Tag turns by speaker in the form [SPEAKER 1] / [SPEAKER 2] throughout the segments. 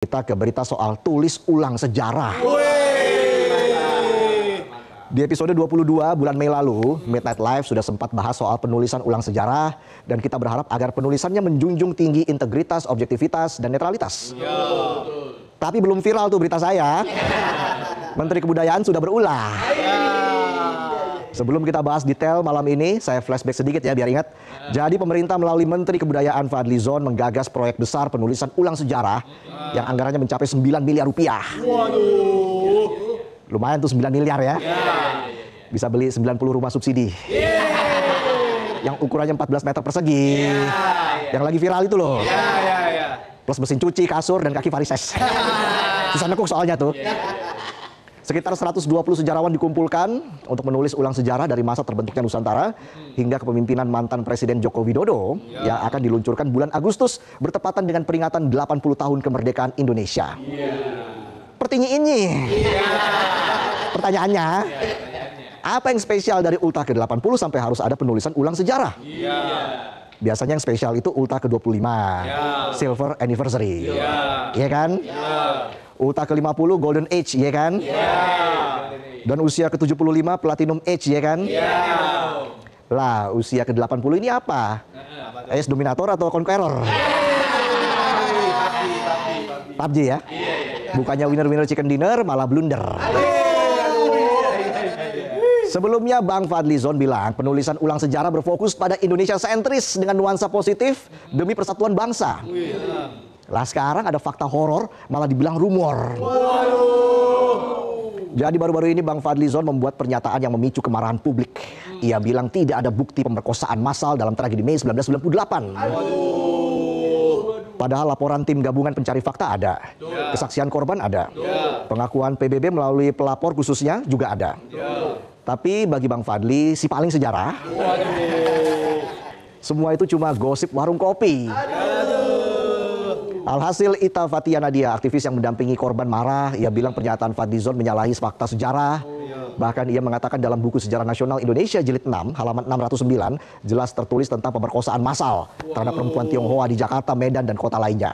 [SPEAKER 1] Kita ke berita soal tulis ulang sejarah. Di episode 22 bulan Mei lalu, Midnight Live sudah sempat bahas soal penulisan ulang sejarah dan kita berharap agar penulisannya menjunjung tinggi integritas, objektivitas, dan netralitas. Tapi belum viral tuh berita saya. Menteri Kebudayaan sudah berulah. Sebelum kita bahas detail malam ini, saya flashback sedikit ya biar ingat. Jadi pemerintah melalui Menteri Kebudayaan Fadlizon menggagas proyek besar penulisan ulang sejarah yang anggarannya mencapai 9 miliar rupiah. Lumayan tuh 9 miliar ya. Bisa beli 90 rumah subsidi. Yang ukurannya 14 meter persegi. Yang lagi viral itu loh. Plus mesin cuci, kasur, dan kaki varises. Susah nekuk soalnya tuh. Sekitar 120 sejarawan dikumpulkan untuk menulis ulang sejarah dari masa terbentuknya Nusantara hingga kepemimpinan mantan Presiden Joko Widodo yang akan diluncurkan bulan Agustus bertepatan dengan peringatan 80 tahun kemerdekaan Indonesia. Pertanyaannya, apa yang spesial dari Ulta ke-80 sampai harus ada penulisan ulang sejarah? Biasanya yang spesial itu Ulta ke-25, Silver Anniversary, iya kan? Ulta ke-50 Golden Age, ya kan? Dan usia ke-75 Platinum Age, ya kan? Lah, usia ke-80 ini apa? Ace Dominator atau Conqueror? PUBG ya? Bukannya winner-winner chicken dinner, malah blunder. Sebelumnya Bang Fadlizon bilang penulisan ulang sejarah berfokus pada Indonesia sentris dengan nuansa positif demi persatuan bangsa. Lah sekarang ada fakta horor malah dibilang rumor. Jadi baru-baru ini Bang Fadlizon membuat pernyataan yang memicu kemarahan publik. Ia bilang tidak ada bukti pemerkosaan massal dalam tragedi Mei 1998. Padahal laporan tim gabungan pencari fakta ada. Kesaksian korban ada. Pengakuan PBB melalui pelapor khususnya juga ada. Tapi bagi Bang Fadli si paling sejarah. Semua itu cuma gosip warung kopi. Alhasil Ita Fatia Nadia, aktivis yang mendampingi korban marah, ia bilang pernyataan Fadlizon menyalahi fakta sejarah. Bahkan ia mengatakan dalam buku Sejarah Nasional Indonesia jilid 6 halaman 609 jelas tertulis tentang pemerkosaan massal terhadap perempuan Tionghoa di Jakarta, Medan, dan kota lainnya.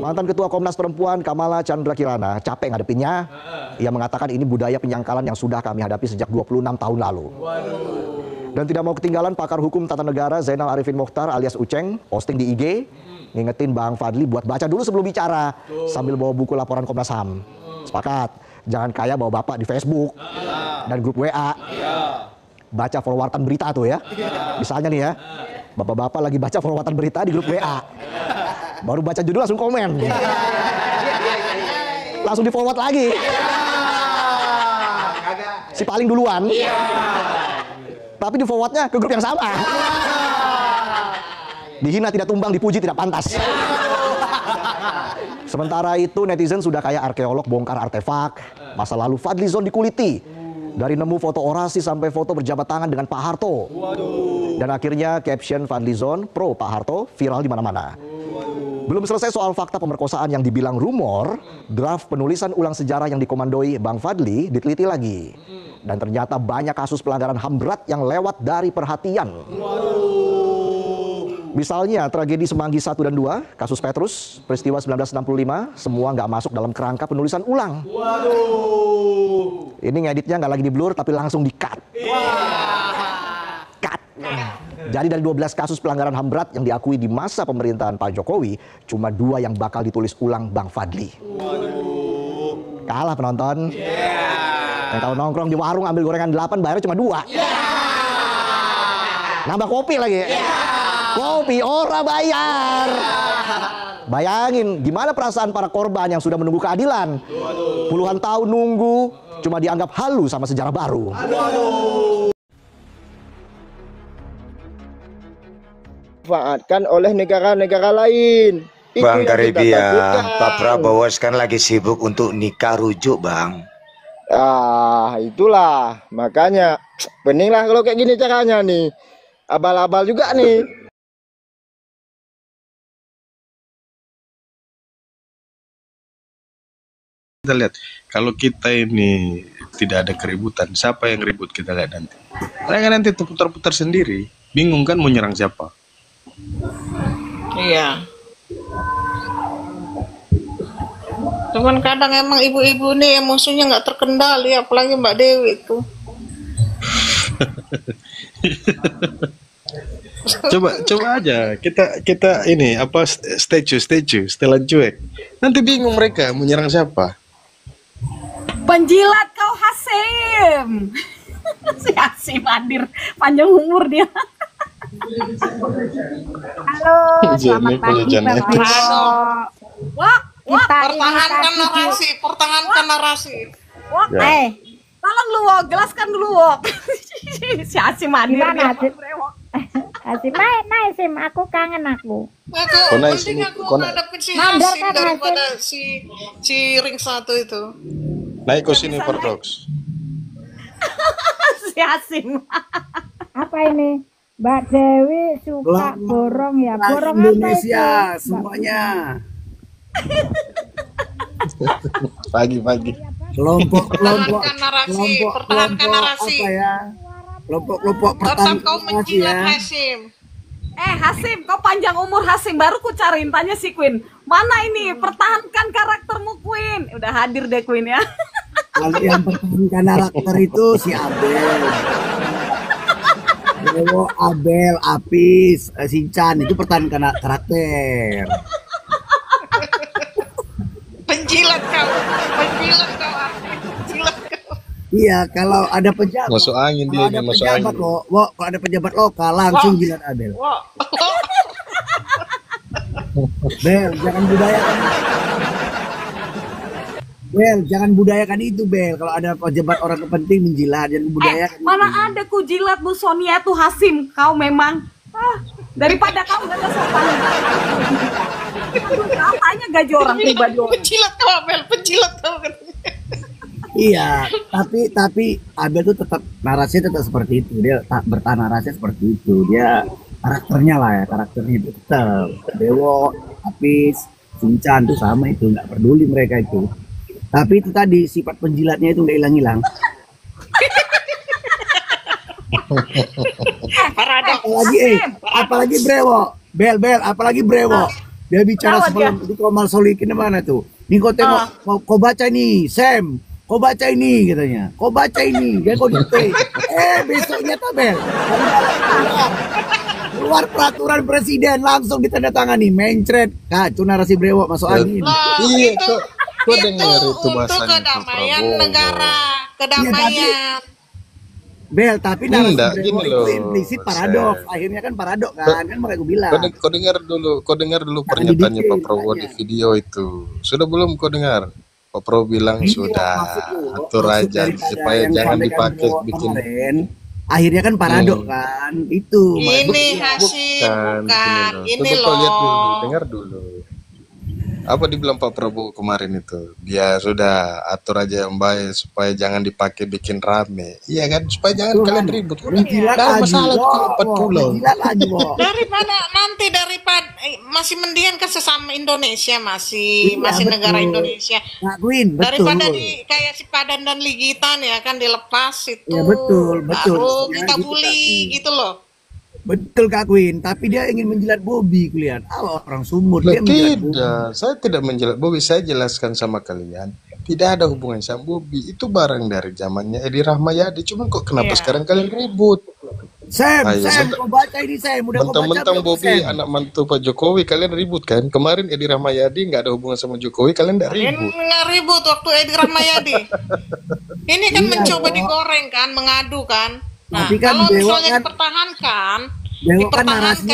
[SPEAKER 1] Mantan Ketua Komnas Perempuan Kamala Chandra Kirana capek ngadepinnya. Ia mengatakan ini budaya penyangkalan yang sudah kami hadapi sejak 26 tahun lalu. Dan tidak mau ketinggalan pakar hukum tata negara Zainal Arifin Mokhtar alias Uceng posting di IG ngingetin Bang Fadli buat baca dulu sebelum bicara sambil bawa buku laporan Komnas HAM. Sepakat, jangan kayak bawa bapak di Facebook dan grup WA. Baca forwardan berita tuh ya. Misalnya nih ya, bapak-bapak lagi baca forwardan berita di grup WA. Baru baca judul langsung komen. Langsung di forward lagi. Si paling duluan. Tapi di forwardnya ke grup yang sama. Dihina tidak tumbang, dipuji tidak pantas. Sementara itu netizen sudah kayak arkeolog bongkar artefak. Masa lalu Fadlizon dikuliti. Dari nemu foto orasi sampai foto berjabat tangan dengan Pak Harto. Dan akhirnya caption Fadlizon pro Pak Harto viral di mana-mana. Belum selesai soal fakta pemerkosaan yang dibilang rumor, draft penulisan ulang sejarah yang dikomandoi Bang Fadli diteliti lagi. Dan ternyata banyak kasus pelanggaran HAM berat yang lewat dari perhatian. Misalnya tragedi Semanggi 1 dan 2, kasus Petrus, peristiwa 1965, semua nggak masuk dalam kerangka penulisan ulang. Ini ngeditnya nggak lagi di blur tapi langsung di cut. Cut. Jadi dari 12 kasus pelanggaran HAM berat yang diakui di masa pemerintahan Pak Jokowi, cuma 2 yang bakal ditulis ulang Bang Fadli. Kalah penonton. Yang kalau nongkrong di warung ambil gorengan 8 bayarnya cuma 2. Nambah kopi lagi. Kopi ora bayar. Bayangin gimana perasaan para korban yang sudah menunggu keadilan. Puluhan tahun nunggu cuma dianggap halu sama sejarah baru.
[SPEAKER 2] Dimanfaatkan oleh negara-negara lain.
[SPEAKER 3] Bang Karibia, Pak Prabowo sekarang lagi sibuk untuk nikah rujuk, Bang.
[SPEAKER 2] Itulah makanya pening lah kalau kayak gini caranya nih. Abal-abal juga nih.
[SPEAKER 4] Kita lihat kalau kita ini tidak ada keributan, siapa yang ribut kita lihat nanti. Mereka nanti terputar-putar sendiri, bingung kan mau nyerang siapa.
[SPEAKER 5] Iya. Cuman kadang emang ibu-ibu nih emosinya nggak terkendali, apalagi Mbak Dewi itu.
[SPEAKER 4] Coba aja kita ini apa setelan cuek. Nanti bingung mereka mau nyerang siapa.
[SPEAKER 6] Penjilat kau Hasim. Si Hasim hadir, panjang umur dia. Halo, selamat pagi Bapak. Wah,
[SPEAKER 5] Pertahankan narasi.
[SPEAKER 6] Wah, tolong lu Wok, jelaskan dulu Wok. Si Hasim hadir.
[SPEAKER 7] Gimana, Hasim? Naik Sim, aku kangen aku.
[SPEAKER 5] Penting aku ngadepin si Hasim daripada si ring satu itu.
[SPEAKER 4] Naik ke sini Paradox.
[SPEAKER 6] Si Hasim.
[SPEAKER 7] Apa ini? Mbak Dewi suka borong ya? Borong
[SPEAKER 8] Indonesia
[SPEAKER 7] apa itu?
[SPEAKER 8] semuanya.
[SPEAKER 4] Pagi-pagi.
[SPEAKER 8] Kelompok-kelompok
[SPEAKER 5] Pertahankan narasi.
[SPEAKER 8] apa ya? Kelompok-kelompok
[SPEAKER 5] Tetap
[SPEAKER 8] pertahanan
[SPEAKER 5] kau
[SPEAKER 8] narasi
[SPEAKER 5] menjilat
[SPEAKER 8] ya.
[SPEAKER 5] Hasim.
[SPEAKER 6] Hasim, kau panjang umur Hasim, baru ku cariin tanya si Queen. Mana ini? Pertahankan karaktermu Queen. Udah hadir deh Queen ya.
[SPEAKER 8] Kalau yang pertahankan karakter itu si Abel. Dewo, Abel, Apis, Shinchan itu pertahankan karakter.
[SPEAKER 5] Penjilat kau Hasim. Penjilat kau.
[SPEAKER 8] Iya, kalau ada pejabat.
[SPEAKER 4] Masuk angin dia
[SPEAKER 8] Kalau ada
[SPEAKER 4] ini, masuk
[SPEAKER 8] pejabat
[SPEAKER 4] angin.
[SPEAKER 8] kalau ada pejabat lokal langsung jilat Abel.
[SPEAKER 5] Wah.
[SPEAKER 8] Bel, jangan budayakan. Bel, jangan budayakan itu Bel. Kalau ada pejabat orang penting menjilat, jangan budayakan.
[SPEAKER 6] Mana ada ku jilat Bu Sonia tuh Hasim. Kau memang daripada kau gak ada sopan. Katanya gaji orang pribadi orang.
[SPEAKER 5] Penjilat kau Abel, penjilat kau.
[SPEAKER 8] Iya, tapi Abel tuh tetap narasinya tetap seperti itu. Dia bertahan narasinya seperti itu. Dia karakternya lah ya, karakternya itu tetap. Dewo, Apis, Shinchan tuh sama itu, nggak peduli mereka itu. Tapi itu tadi sifat penjilatnya itu nggak hilang-hilang. Apalagi Brewo, Bel, apalagi Brewo. Dia bicara sebelum itu Komal Solikin mana tuh? Nih kau tengok, kau baca nih, Sam. Kau baca ini katanya. Kau baca ini, dia kau dikte. Besoknya tabel. Keluar peraturan presiden langsung ditandatangani, mencret. Kacau narasi Brewo masuk angin.
[SPEAKER 4] Iya, kau dengar itu
[SPEAKER 5] untuk
[SPEAKER 4] bahasanya
[SPEAKER 5] kedamaian negara, kedamaian.
[SPEAKER 8] Bel, tapi narasi
[SPEAKER 4] Enggak,
[SPEAKER 8] Brewo
[SPEAKER 4] gini
[SPEAKER 8] itu
[SPEAKER 4] loh,
[SPEAKER 8] implisit paradoks. Akhirnya kan paradoks kan makanya gue bilang.
[SPEAKER 4] Kau dengar dulu pernyataannya Pak Prabowo di video itu. Sudah belum kau dengar? Pak Prabowo bilang sudah atur aja supaya jangan dipakai bikin.
[SPEAKER 8] Akhirnya kan paradok kan itu.
[SPEAKER 5] Ini Hasim bukan ini
[SPEAKER 4] Coba kau lihat dulu,
[SPEAKER 5] loh.
[SPEAKER 4] dengar dulu. Apa dibilang Pak Prabowo kemarin itu? Dia sudah atur aja yang baik supaya jangan dipakai bikin rame. Iya kan? Supaya jangan kalian ribut. Udah masalah kalau 40.
[SPEAKER 5] Daripada masih mendian kan sesama Indonesia masih negara Indonesia. Daripada kayak si Padan dan Ligitan ya kan dilepas itu.
[SPEAKER 8] Ya, betul.
[SPEAKER 5] Baru kita bully gitu loh.
[SPEAKER 8] Betul Kak Queen, tapi dia ingin menjilat Bobby kulihat. Orang sumur dia menjilat Bobby.
[SPEAKER 4] Saya tidak menjilat Bobby, saya jelaskan sama kalian. Tidak ada hubungan sama Bobby. Itu barang dari zamannya Edi Rahmayadi. Cuman kok kenapa sekarang kalian ribut?
[SPEAKER 8] Sam, kau baca ini Sam. Udah kau baca
[SPEAKER 4] mentang-mentang Bobby anak mantu Pak Jokowi, kalian ribut kan? Kemarin Edi Rahmayadi nggak ada hubungan sama Jokowi, kalian nggak ribut.
[SPEAKER 5] Nggak ribut waktu Edi Rahmayadi. Ini kan mencoba digoreng kan, mengadu kan. Nah, kalau misalnya dipertahankan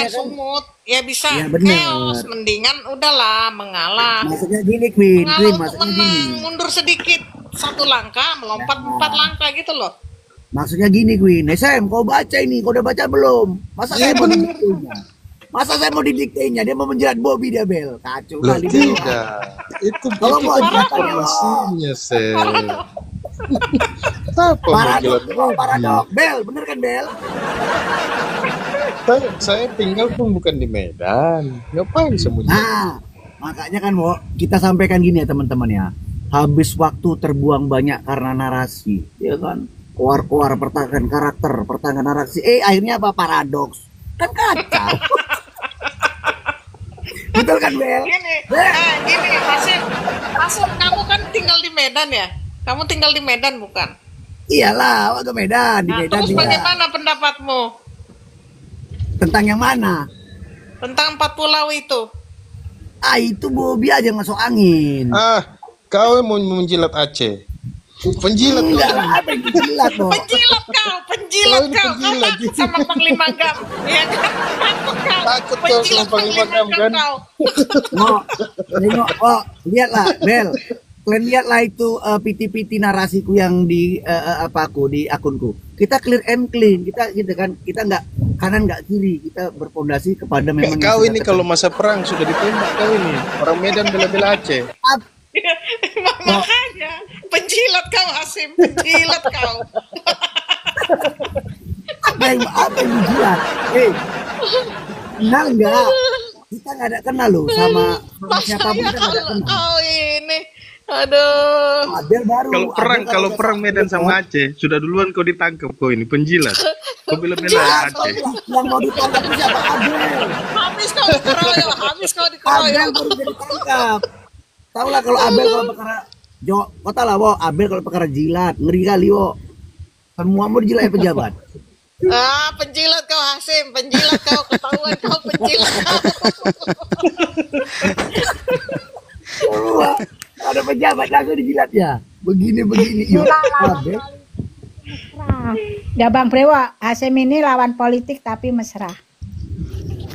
[SPEAKER 5] sumut, ya bisa chaos. Mendingan udahlah mengalah.
[SPEAKER 8] Maksudnya gini Queen,
[SPEAKER 5] mundur sedikit 1 langkah, melompat 4 langkah gitu loh.
[SPEAKER 8] Maksudnya gini Queen, Sam, kau baca ini, kau udah baca belum? Masa saya mau didiktenya? Masa saya mau didiktenya? Dia mau menjilat Bobby dia Bel. Kacau kali.
[SPEAKER 4] Tidak. Itu
[SPEAKER 8] kalau mau
[SPEAKER 4] informasinya Sam.
[SPEAKER 8] Paradok, Bel, bener kan Bel?
[SPEAKER 4] Saya tinggal pun bukan di Medan. Ngapain sembunyi?
[SPEAKER 8] Nah, makanya kan kita sampaikan gini ya teman-teman ya. Habis waktu terbuang banyak karena narasi, ya kan? Keluar pertahanan karakter, pertahanan narasi. Akhirnya apa? Paradoks. Kan kacau. Betul kan Bel?
[SPEAKER 5] Gini, Hasim Medan ya? Kamu tinggal di Medan bukan?
[SPEAKER 8] Iyalah, warga Medan. Di
[SPEAKER 5] Nah,
[SPEAKER 8] Medan
[SPEAKER 5] terus
[SPEAKER 8] juga.
[SPEAKER 5] bagaimana pendapatmu
[SPEAKER 8] Tentang yang mana?
[SPEAKER 5] tentang 4 pulau itu?
[SPEAKER 8] Ah, itu Bobi aja masuk angin.
[SPEAKER 4] Kau mau menjilat Aceh. Penjilat
[SPEAKER 8] Enggak
[SPEAKER 4] kau.
[SPEAKER 8] lah, apa yang dijilat, Bo?
[SPEAKER 5] Penjilat kau. Kau takut sama Panglima Gam, ya kan?
[SPEAKER 4] Takut kau
[SPEAKER 5] Penjilat
[SPEAKER 4] sama Panglima Gam, kan?
[SPEAKER 5] kau.
[SPEAKER 8] Mo, tengok, lihatlah, Bel. Kalian lihatlah itu piti-piti narasiku yang di di akunku. Kita clear and clean. Kita gitu kan, kita nggak kanan nggak kiri. Kita berfondasi kepada memang.
[SPEAKER 4] Kau
[SPEAKER 8] yang
[SPEAKER 4] ini
[SPEAKER 8] sudah
[SPEAKER 4] kalau masa perang sudah ditembak kau ini. Orang Medan bela-bela Aceh.
[SPEAKER 5] Makanya penjilat kau, Hasim, penjilat kau.
[SPEAKER 8] apa yang dijilat? Kenal nggak? Kita nggak ada kenal loh sama siapapun, kita nggak ada kenal.
[SPEAKER 5] Oh ini, aduh.
[SPEAKER 8] Abel baru.
[SPEAKER 4] Kalau perang Medan sama Aceh, sudah duluan kau ditangkap kau ini penjilat. Kau bela-bela Aceh.
[SPEAKER 8] Yang mau ditangkap itu siapa? Abel.
[SPEAKER 5] Habis kau dikeroyok,
[SPEAKER 8] Abel
[SPEAKER 5] dikeroyok.
[SPEAKER 8] baru jadi tangkap. Tahu lah kalau Abel kalau perkara kota lah, Wo. Abel kalau perkara jilat, ngeri kali, Wo. Semua mau dijilat pejabat.
[SPEAKER 5] Penjilat kau, Hasim, penjilat kau, ketahuan kau penjilat kau.
[SPEAKER 8] Semua ada pejabat langsung dijilat ya. Begini. Abel.
[SPEAKER 7] Ya Bang Brewo, Hasim ini lawan politik tapi mesra.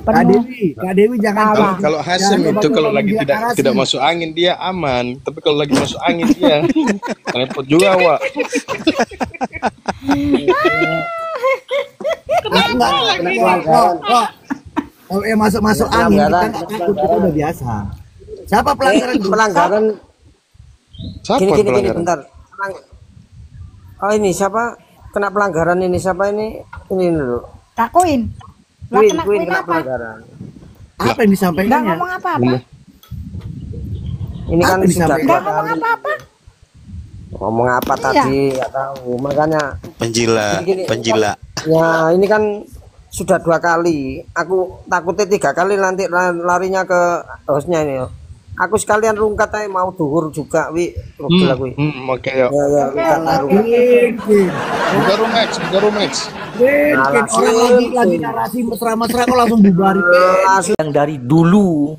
[SPEAKER 8] Kak Dewi jangan.
[SPEAKER 4] Kalau Hasim itu kalau lagi tidak masuk angin dia aman, tapi kalau lagi masuk angin dia repot juga, Wak.
[SPEAKER 8] Kalau yang masuk angin kita nggak takut, kita udah biasa. Siapa pelanggaran?
[SPEAKER 9] Pelanggaran.
[SPEAKER 4] Siapa
[SPEAKER 9] Gini,
[SPEAKER 4] pelanggaran?
[SPEAKER 9] bentar. Oh ini siapa? Kena pelanggaran ini siapa ini? Ini dulu.
[SPEAKER 7] Kak Queen. Lah kena
[SPEAKER 9] Queen
[SPEAKER 7] Queen
[SPEAKER 9] kena
[SPEAKER 7] apa?
[SPEAKER 9] pelanggaran.
[SPEAKER 8] Apa yang
[SPEAKER 7] Nggak
[SPEAKER 8] disampaikannya?
[SPEAKER 7] ngomong apa-apa.
[SPEAKER 9] Ini kan
[SPEAKER 8] Apa
[SPEAKER 9] sudah
[SPEAKER 8] disampaikan?
[SPEAKER 9] 2
[SPEAKER 7] Nggak ngomong
[SPEAKER 9] kali.
[SPEAKER 7] apa-apa.
[SPEAKER 9] Ngomong apa tadi? Nggak tahu. Makanya
[SPEAKER 3] Penjila,
[SPEAKER 9] gini,
[SPEAKER 3] penjila.
[SPEAKER 9] ya ini kan sudah 2 kali. Aku takutnya 3 kali nanti larinya ke hostnya ini. Aku sekalian rungkat aja mau duhur juga, wi. Rugi lah, wi.
[SPEAKER 4] Oke, yuk.
[SPEAKER 9] Ya, rungkat.
[SPEAKER 4] Buka Rumex.
[SPEAKER 8] Orang lagi narasi mesra-mesra kok langsung bubarin.
[SPEAKER 10] Yang dari dulu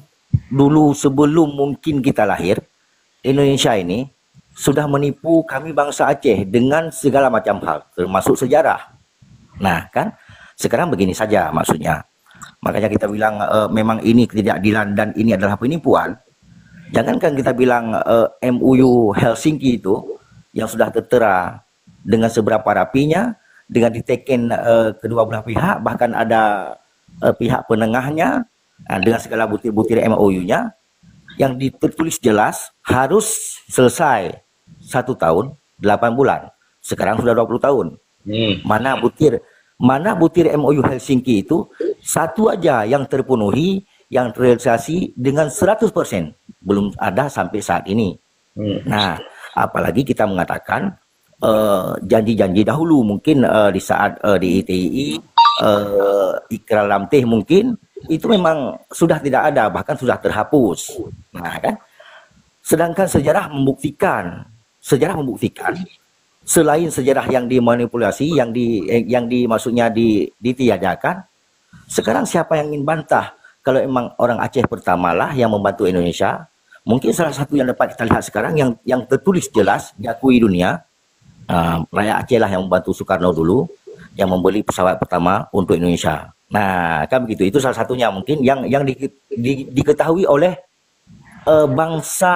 [SPEAKER 10] sebelum mungkin kita lahir, Indonesia ini sudah menipu kami bangsa Aceh dengan segala macam hal, termasuk sejarah. Nah kan, sekarang begini saja maksudnya. Makanya kita bilang memang ini ketidakadilan dan ini adalah penipuan. Jangankan kita bilang MOU Helsinki itu yang sudah tertera dengan seberapa rapinya, dengan diteken kedua belah pihak, bahkan ada pihak penengahnya dengan segala butir-butir MOU-nya yang ditulis jelas harus selesai 1 tahun 8 bulan. Sekarang sudah 20 tahun. Mana butir MOU Helsinki itu satu aja yang terpenuhi, yang terrealisasi dengan 100%. Belum ada sampai saat ini. Nah, apalagi kita mengatakan janji-janji dahulu mungkin di saat di ITI Ikrar Lamteh mungkin itu memang sudah tidak ada, bahkan sudah terhapus. Nah, kan? Sedangkan sejarah membuktikan selain sejarah yang dimanipulasi, yang maksudnya ditiadakan, sekarang siapa yang ingin bantah kalau emang orang Aceh pertamalah yang membantu Indonesia? Mungkin salah satu yang dapat kita lihat sekarang yang tertulis jelas diakui dunia, rakyat Aceh lah yang membantu Soekarno dulu, yang membeli pesawat pertama untuk Indonesia. Nah, kan begitu. Itu salah satunya mungkin yang diketahui oleh bangsa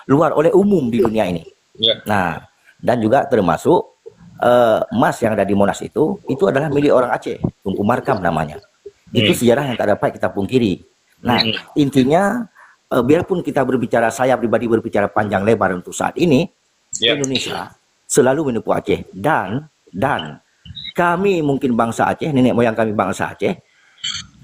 [SPEAKER 10] luar, oleh umum di dunia ini. Nah, dan juga termasuk emas yang ada di Monas itu adalah milik orang Aceh, Tunku Markam namanya. Itu sejarah yang tak dapat kita pungkiri. Nah, intinya biarpun kita berbicara, saya pribadi berbicara panjang lebar untuk saat ini, Indonesia selalu menipu Aceh dan kami mungkin bangsa Aceh, nenek moyang kami bangsa Aceh,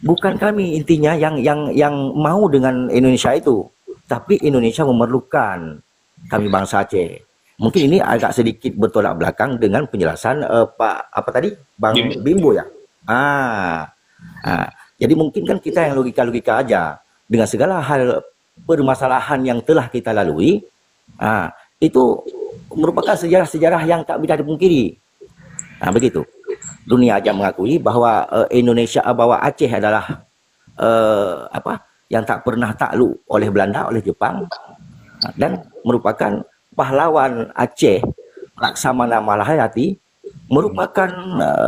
[SPEAKER 10] bukan kami intinya yang mau dengan Indonesia itu, tapi Indonesia memerlukan kami bangsa Aceh. Mungkin ini agak sedikit bertolak belakang dengan penjelasan Bang Bimbo ya. Jadi mungkin kan kita yang logika aja dengan segala hal permasalahan yang telah kita lalui. itu merupakan sejarah-sejarah yang tak bisa dipungkiri. Nah, begitu. Dunia aja mengakui bahwa Indonesia, bahwa Aceh adalah yang tak pernah takluk oleh Belanda, oleh Jepang, dan merupakan pahlawan Aceh, Laksamana Malahayati, merupakan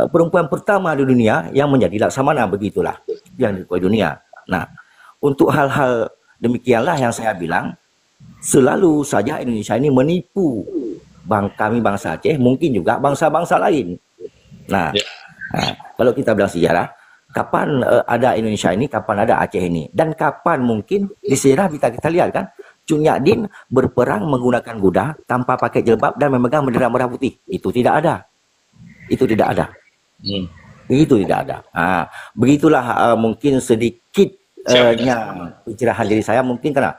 [SPEAKER 10] perempuan pertama di dunia yang menjadi Laksamana, begitulah yang di dunia. Nah, untuk hal-hal demikianlah yang saya bilang, selalu saja Indonesia ini menipu kami bangsa Aceh, mungkin juga bangsa-bangsa lain. Nah, kalau kita bilang sejarah, kapan ada Indonesia ini, kapan ada Aceh ini, dan kapan mungkin di sejarah kita lihat kan, Cun Nyak berperang menggunakan kuda tanpa pakai jilbab dan memegang bendera merah putih. Itu tidak ada. Itu tidak ada. Itu tidak ada. Begitulah mungkin sedikitnya pencerahan diri saya, mungkin karena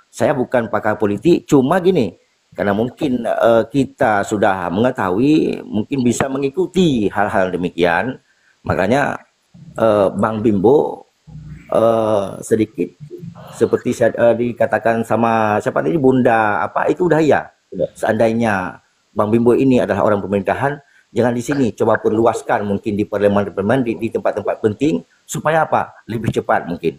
[SPEAKER 10] saya bukan pakar politik, cuma gini, karena mungkin kita sudah mengetahui, mungkin bisa mengikuti hal-hal demikian, makanya Bang Bimbo sedikit seperti dikatakan sama siapa tadi, Bunda apa itu udah ya. Seandainya Bang Bimbo ini adalah orang pemerintahan, jangan di sini, coba perluaskan mungkin di parlemen, di tempat-tempat penting, supaya apa? Lebih cepat mungkin.